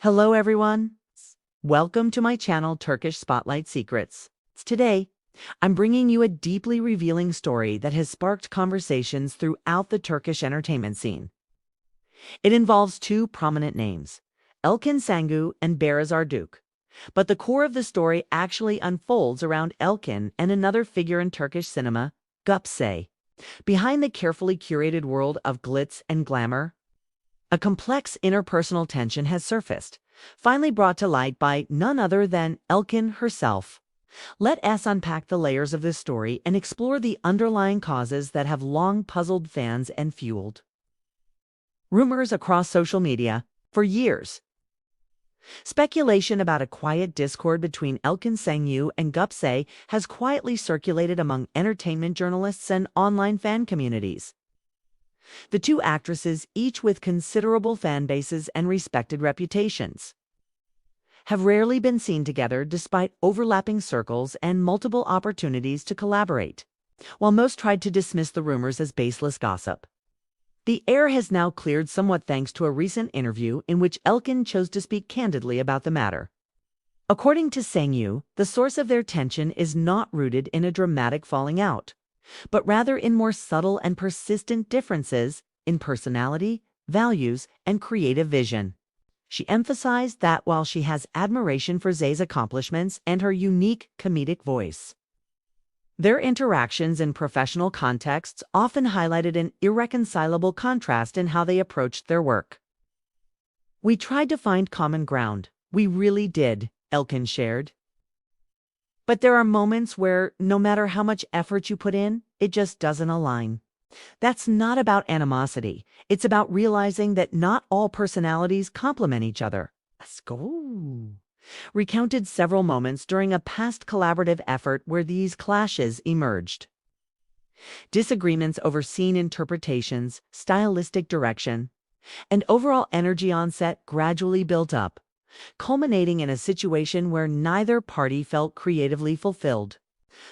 Hello everyone. Welcome to my channel Turkish Spotlight Secrets. Today, I'm bringing you a deeply revealing story that has sparked conversations throughout the Turkish entertainment scene. It involves two prominent names, Elçin Sangu and Barış Arduç. But the core of the story actually unfolds around Elçin and another figure in Turkish cinema, Gupse. Behind the carefully curated world of glitz and glamour, a complex interpersonal tension has surfaced, finally brought to light by none other than Elçin herself. Let us unpack the layers of this story and explore the underlying causes that have long puzzled fans and fueled rumors across social media for years. Speculation about a quiet discord between Elçin Sangu and Gupse has quietly circulated among entertainment journalists and online fan communities. The two actresses, each with considerable fan bases and respected reputations, have rarely been seen together despite overlapping circles and multiple opportunities to collaborate. While most tried to dismiss the rumors as baseless gossip, the air has now cleared somewhat thanks to a recent interview in which Elçin chose to speak candidly about the matter. According to Sangu, the source of their tension is not rooted in a dramatic falling out, but rather in more subtle and persistent differences in personality, values, and creative vision. She emphasized that while she has admiration for Zay's accomplishments and her unique comedic voice, their interactions in professional contexts often highlighted an irreconcilable contrast in how they approached their work. "We tried to find common ground. We really did," Elçin shared. "But there are moments where, no matter how much effort you put in, it just doesn't align. That's not about animosity. It's about realizing that not all personalities complement each other." Let's go. Recounted several moments during a past collaborative effort where these clashes emerged. Disagreements over scene interpretations, stylistic direction, and overall energy on set gradually built up, culminating in a situation where neither party felt creatively fulfilled.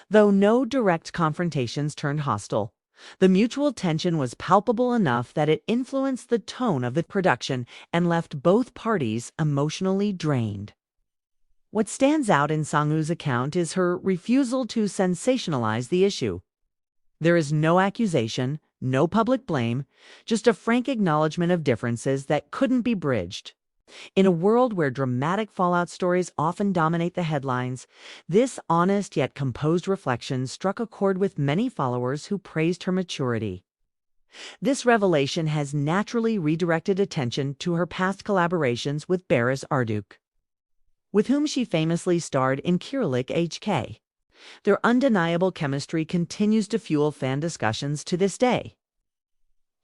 Though no direct confrontations turned hostile, the mutual tension was palpable enough that it influenced the tone of the production and left both parties emotionally drained. What stands out in Sangu's account is her refusal to sensationalize the issue. There is no accusation, no public blame, just a frank acknowledgement of differences that couldn't be bridged. In a world where dramatic fallout stories often dominate the headlines, this honest yet composed reflection struck a chord with many followers who praised her maturity. This revelation has naturally redirected attention to her past collaborations with Barış Arduç, with whom she famously starred in Kiralık HK. Their undeniable chemistry continues to fuel fan discussions to this day,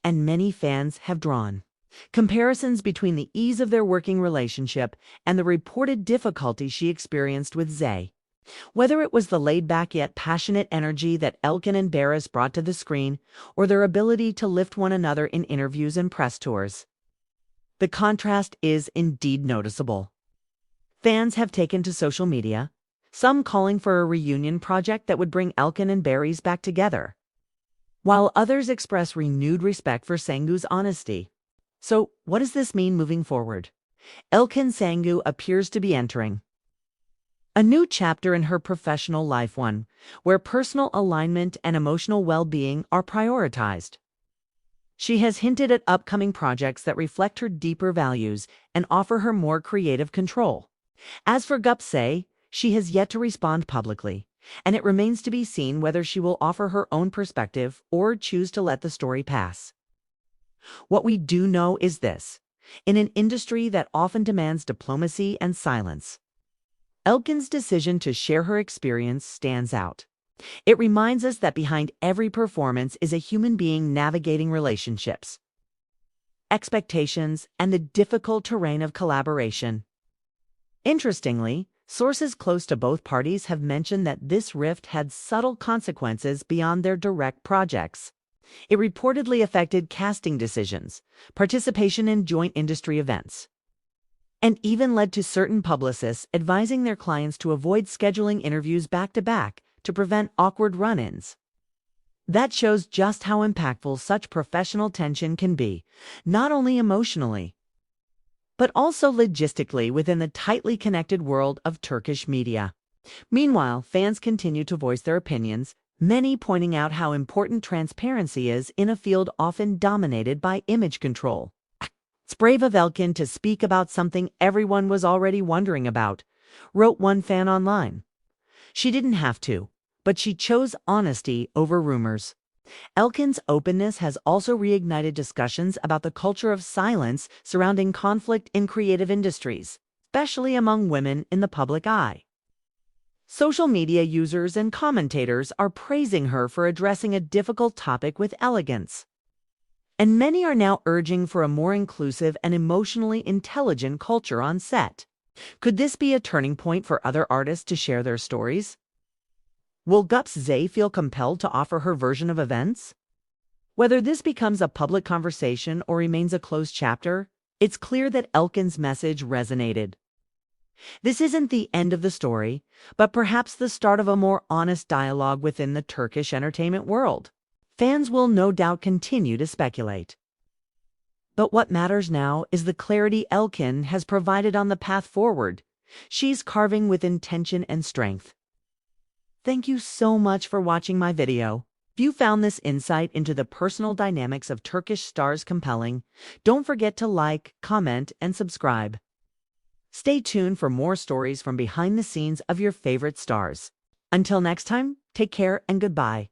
and many fans have drawn comparisons between the ease of their working relationship and the reported difficulty she experienced with Zay. Whether it was the laid-back yet passionate energy that Elçin and Barış brought to the screen, or their ability to lift one another in interviews and press tours, the contrast is indeed noticeable. Fans have taken to social media, some calling for a reunion project that would bring Elçin and Barış back together, while others express renewed respect for Sangu's honesty. So, what does this mean moving forward? Elçin Sangu appears to be entering a new chapter in her professional life, one where personal alignment and emotional well-being are prioritized. She has hinted at upcoming projects that reflect her deeper values and offer her more creative control. As for Gupse, she has yet to respond publicly, and it remains to be seen whether she will offer her own perspective or choose to let the story pass. What we do know is this: in an industry that often demands diplomacy and silence, Elçin's decision to share her experience stands out. It reminds us that behind every performance is a human being navigating relationships, expectations, and the difficult terrain of collaboration. Interestingly, sources close to both parties have mentioned that this rift had subtle consequences beyond their direct projects. It reportedly affected casting decisions, participation in joint industry events, and even led to certain publicists advising their clients to avoid scheduling interviews back-to-back to prevent awkward run-ins. That shows just how impactful such professional tension can be, not only emotionally, but also logistically within the tightly connected world of Turkish media. Meanwhile, fans continue to voice their opinions, many pointing out how important transparency is in a field often dominated by image control. It's brave of Elçin to speak about something everyone was already wondering about, wrote one fan online. She didn't have to, but she chose honesty over rumors. Elçin's openness has also reignited discussions about the culture of silence surrounding conflict in creative industries, especially among women in the public eye. Social media users and commentators are praising her for addressing a difficult topic with elegance. And many are now urging for a more inclusive and emotionally intelligent culture on set. Could this be a turning point for other artists to share their stories? Will Gupse feel compelled to offer her version of events? Whether this becomes a public conversation or remains a closed chapter, it's clear that Elçin's message resonated. This isn't the end of the story, but perhaps the start of a more honest dialogue within the Turkish entertainment world. Fans will no doubt continue to speculate. But what matters now is the clarity Elçin has provided on the path forward. She's carving with intention and strength. Thank you so much for watching my video. If you found this insight into the personal dynamics of Turkish stars compelling, don't forget to like, comment, and subscribe. Stay tuned for more stories from behind the scenes of your favorite stars. Until next time, take care and goodbye.